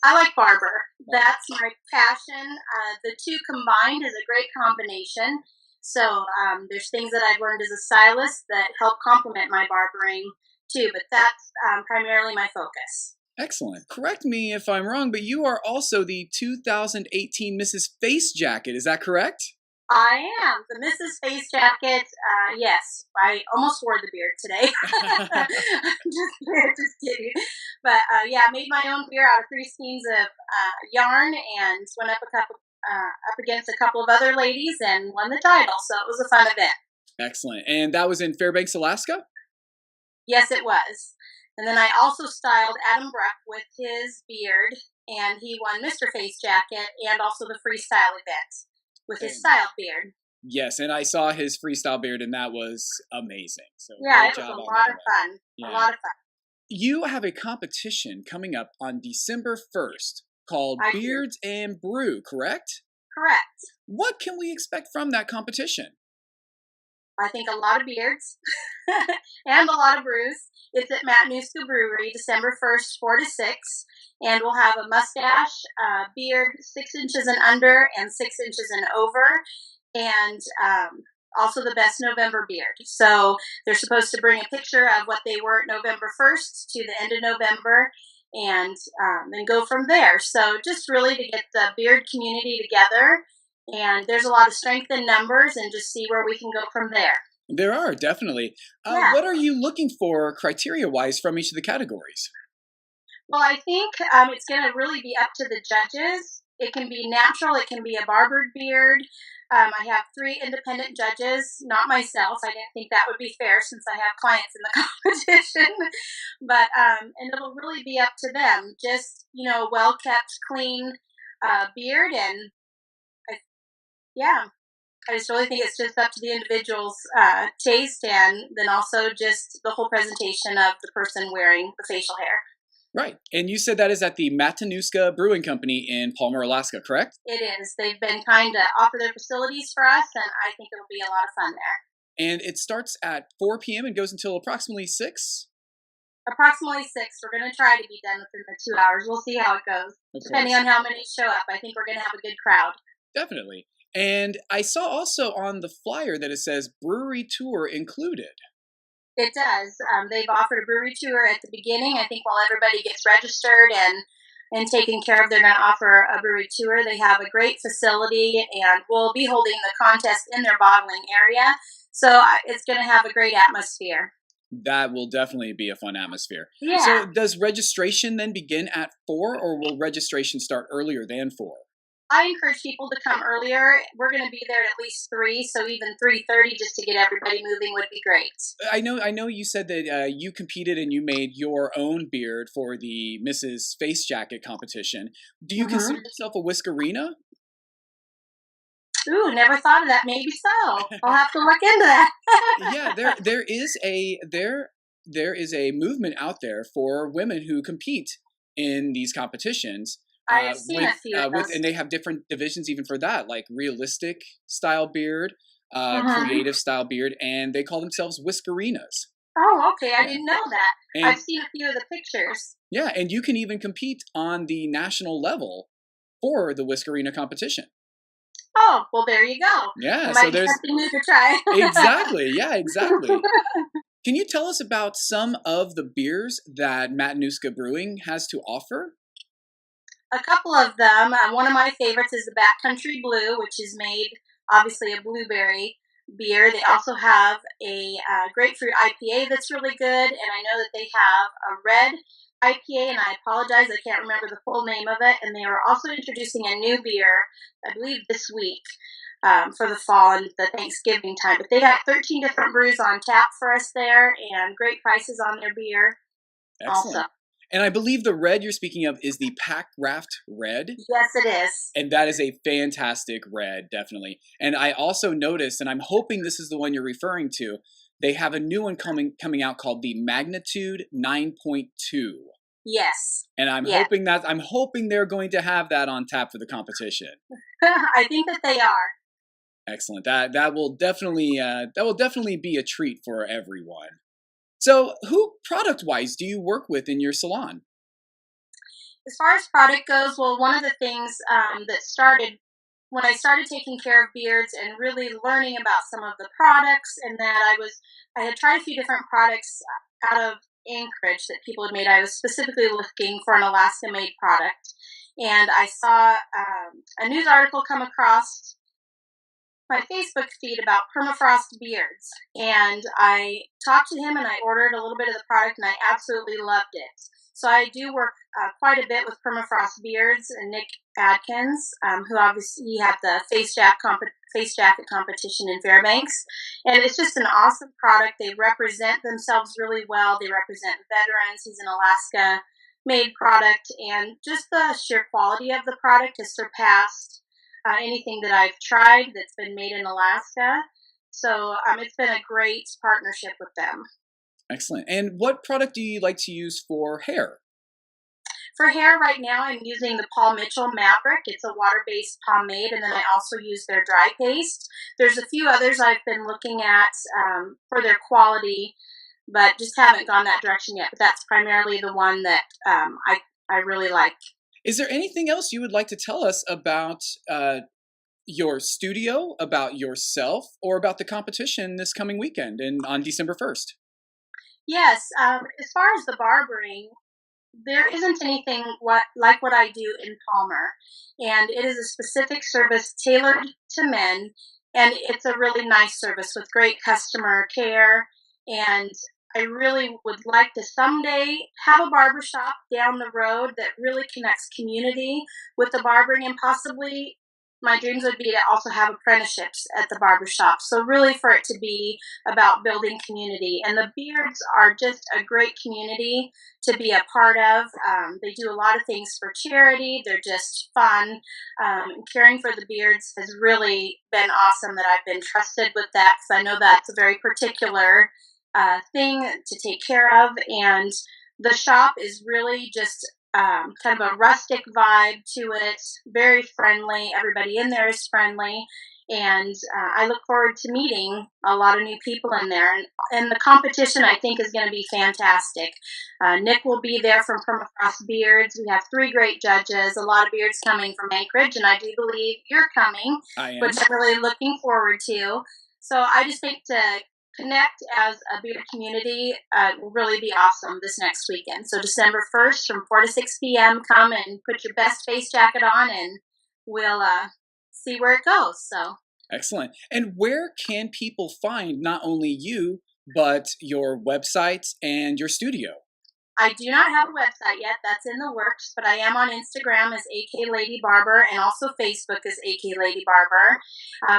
I like barber. That's my passion. The two combined is a great combination. So there's things that I've learned as a stylist that help complement my barbering too, but that's primarily my focus. Excellent. Correct me if I'm wrong, but you are also the 2018 Mrs. Face Jacket. Is that correct? I am. The Mrs. Face Jacket, yes. I almost wore the beard today. just kidding. But yeah, I made my own beard out of 3 skeins of yarn and went up against a couple of other ladies and won the title. So it was a fun event. Excellent. And that was in Fairbanks, Alaska? Yes, it was. And then I also styled Adam Bruck with his beard, and he won Mr. Face Jacket and also the freestyle event with his styled beard. Yes, and I saw his freestyle beard, and that was amazing. So yeah, it was a lot of fun. Yeah. A lot of fun. You have a competition coming up on December 1st called Beards and Brew, correct? Correct. What can we expect from that competition? I think a lot of beards and a lot of brews. It's at Matanuska Brewery, December 1st, 4 to 6. And we'll have a mustache, beard 6 inches and under and 6 inches and over. And also the best November beard. So they're supposed to bring a picture of what they were at November 1st to the end of November and go from there. So just really to get the beard community together. And there's a lot of strength in numbers and just see where we can go from there. There are, definitely. What are you looking for criteria-wise from each of the categories? Well, I think it's going to really be up to the judges. It can be natural. It can be a barbered beard. I have 3 independent judges, not myself. I didn't think that would be fair since I have clients in the competition. But and it'll really be up to them. Just, well-kept, clean beard and yeah. I just really think it's just up to the individual's taste, and then also just the whole presentation of the person wearing the facial hair. Right. And you said that is at the Matanuska Brewing Company in Palmer, Alaska, correct? It is. They've been kind to offer their facilities for us, and I think it'll be a lot of fun there. And it starts at 4 p.m. and goes until approximately 6? Approximately 6. We're going to try to be done within the 2 hours. We'll see how it goes. Depending on how many show up, I think we're going to have a good crowd. Definitely. And I saw also on the flyer that it says brewery tour included. It does. They've offered a brewery tour at the beginning. I think while everybody gets registered and taken care of, they're going to offer a brewery tour. They have a great facility, and we'll be holding the contest in their bottling area. So it's going to have a great atmosphere. That will definitely be a fun atmosphere. Yeah. So does registration then begin at 4, or will registration start earlier than 4? I encourage people to come earlier. We're going to be there at least 3, so even 3:30 just to get everybody moving would be great. I know. You said that you competed and you made your own beard for the Mrs. Face Jacket competition. Do you consider yourself a whiskerina? Ooh, never thought of that. Maybe so. I'll have to look into that. Yeah, there is a movement out there for women who compete in these competitions. I've seen a few of those. And they have different divisions even for that, like realistic style beard, creative style beard, and they call themselves whiskerinas. Oh, okay. I didn't know that. And, I've seen a few of the pictures. Yeah, and you can even compete on the national level for the whiskerina competition. Oh, well, there you go. Yeah, so there's something new to try. Exactly. Yeah, exactly. Can you tell us about some of the beers that Matanuska Brewing has to offer? A couple of them. One of my favorites is the Backcountry Blue, which is made, obviously, a blueberry beer. They also have a grapefruit IPA that's really good, and I know that they have a red IPA, and I apologize, I can't remember the full name of it, and they are also introducing a new beer, I believe this week, for the fall and the Thanksgiving time. But they got 13 different brews on tap for us there, and great prices on their beer. Excellent. Also. And I believe the red you're speaking of is the Pack Raft Red. Yes, it is. And that is a fantastic red, definitely. And I also noticed, and I'm hoping this is the one you're referring to, they have a new one coming out called the Magnitude 9.2. Yes. And I'm hoping they're going to have that on tap for the competition. I think that they are. Excellent. That will definitely be a treat for everyone. So, who product-wise do you work with in your salon? As far as product goes, well, one of the things that started when I started taking care of beards and really learning about some of the products, and that I had tried a few different products out of Anchorage that people had made. I was specifically looking for an Alaska-made product, and I saw a news article come across my Facebook feed about Permafrost beards, and I talked to him and I ordered a little bit of the product, and I absolutely loved it. So I do work quite a bit with Permafrost beards and Nick Adkins, who obviously had the face jacket competition in Fairbanks, and it's just an awesome product. They represent themselves really well. They represent veterans. He's an Alaska-made product, and just the sheer quality of the product has surpassed anything that I've tried that's been made in Alaska. So it's been a great partnership with them. Excellent. And what product do you like to use for hair? For hair right now, I'm using the Paul Mitchell Maverick. It's a water-based pomade, and then I also use their dry paste. There's a few others I've been looking at for their quality, but just haven't gone that direction yet. But that's primarily the one that I really like. Is there anything else you would like to tell us about your studio, about yourself, or about the competition this coming weekend and on December 1st? Yes. As far as the barbering, there isn't anything like what I do in Palmer, and it is a specific service tailored to men, and it's a really nice service with great customer care, and I really would like to someday have a barbershop down the road that really connects community with the barbering, and possibly my dreams would be to also have apprenticeships at the barber shop. So really for it to be about building community. And the Beards are just a great community to be a part of. They do a lot of things for charity. They're just fun. Caring for the Beards has really been awesome that I've been trusted with that, because I know that's a very particular thing to take care of. And the shop is really just kind of a rustic vibe to it, very friendly. Everybody in there is friendly. And I look forward to meeting a lot of new people in there. And the competition, I think, is going to be fantastic. Nick will be there from Permafrost Beards. We have 3 great judges, a lot of beards coming from Anchorage, and I do believe you're coming, which I'm really looking forward to. So I just think to connect as a beard community will really be awesome this next weekend. So December 1st from 4 to 6 p.m., come and put your best face jacket on, and we'll see where it goes. So excellent. And where can people find not only you, but your website and your studio? I do not have a website yet. That's in the works, but I am on Instagram as AK Lady Barber, and also Facebook as AK Lady Barber.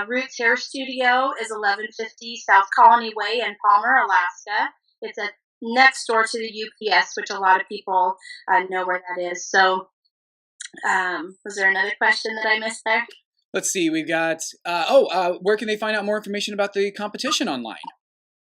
Roots Hair Studio is 1150 South Colony Way in Palmer, Alaska. It's next door to the UPS, which a lot of people know where that is. So was there another question that I missed there? Let's see. We've got, where can they find out more information about the competition online?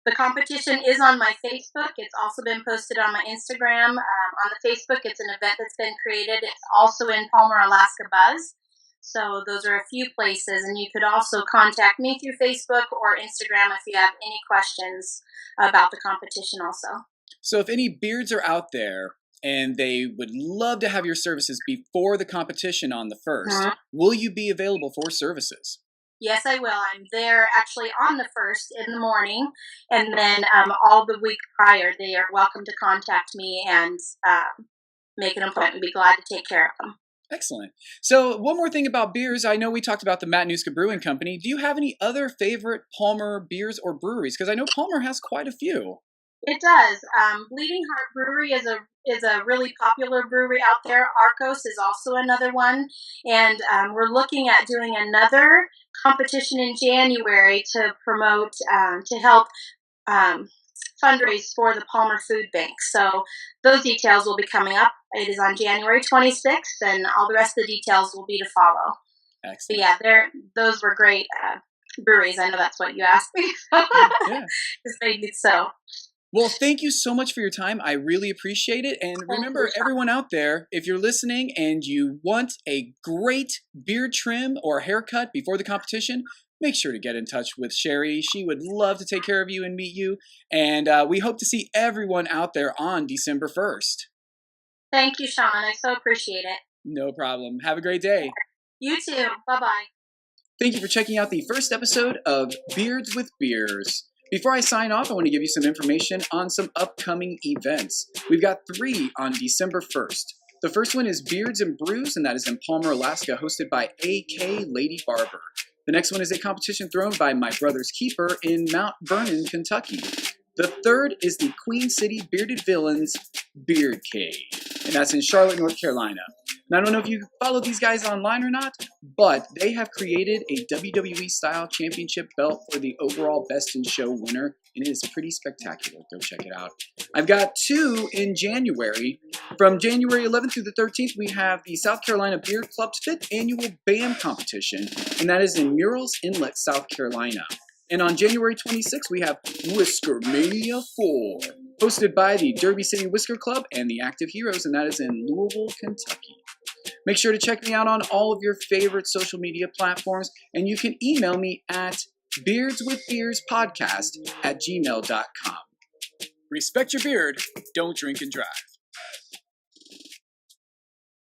The competition is on my Facebook. It's also been posted on my Instagram. On the Facebook, it's an event that's been created. It's also in Palmer, Alaska Buzz. So those are a few places. And you could also contact me through Facebook or Instagram if you have any questions about the competition also. So if any beards are out there and they would love to have your services before the competition on the 1st, will you be available for services? Yes, I will. I'm there actually on the 1st in the morning, and then all the week prior, they are welcome to contact me and make an appointment. Be glad to take care of them. Excellent. So one more thing about beers. I know we talked about the Matanuska Brewing Company. Do you have any other favorite Palmer beers or breweries? Because I know Palmer has quite a few. It does. Bleeding Heart Brewery is a really popular brewery out there. Arcos is also another one, and we're looking at doing another competition in January to promote, to help fundraise for the Palmer Food Bank. So those details will be coming up. It is on January 26th, and all the rest of the details will be to follow. Excellent. But yeah, those were great breweries. I know that's what you asked me. Yeah. Just made me so. Well, thank you so much for your time. I really appreciate it. And remember, everyone out there, if you're listening and you want a great beard trim or haircut before the competition, make sure to get in touch with Sherri. She would love to take care of you and meet you. And we hope to see everyone out there on December 1st. Thank you, Sean. I so appreciate it. No problem. Have a great day. You too. Bye-bye. Thank you for checking out the first episode of Beards with Beers. Before I sign off, I want to give you some information on some upcoming events. We've got 3 on December 1st. The first one is Beards and Brews, and that is in Palmer, Alaska, hosted by AK Lady Barber. The next one is a competition thrown by My Brother's Keeper in Mount Vernon, Kentucky. The third is the Queen City Bearded Villains Beard Cave, and that's in Charlotte, North Carolina. And I don't know if you follow these guys online or not, but they have created a WWE-style championship belt for the overall Best in Show winner, and it is pretty spectacular. Go check it out. I've got 2 in January. From January 11th through the 13th, we have the South Carolina Beard Club's 5th annual BAM competition, and that is in Murals Inlet, South Carolina. And on January 26th, we have Whisker Mania 4, hosted by the Derby City Whisker Club and the Active Heroes, and that is in Louisville, Kentucky. Make sure to check me out on all of your favorite social media platforms, and you can email me at beardswithbeerspodcast@gmail.com. Respect your beard, don't drink and drive.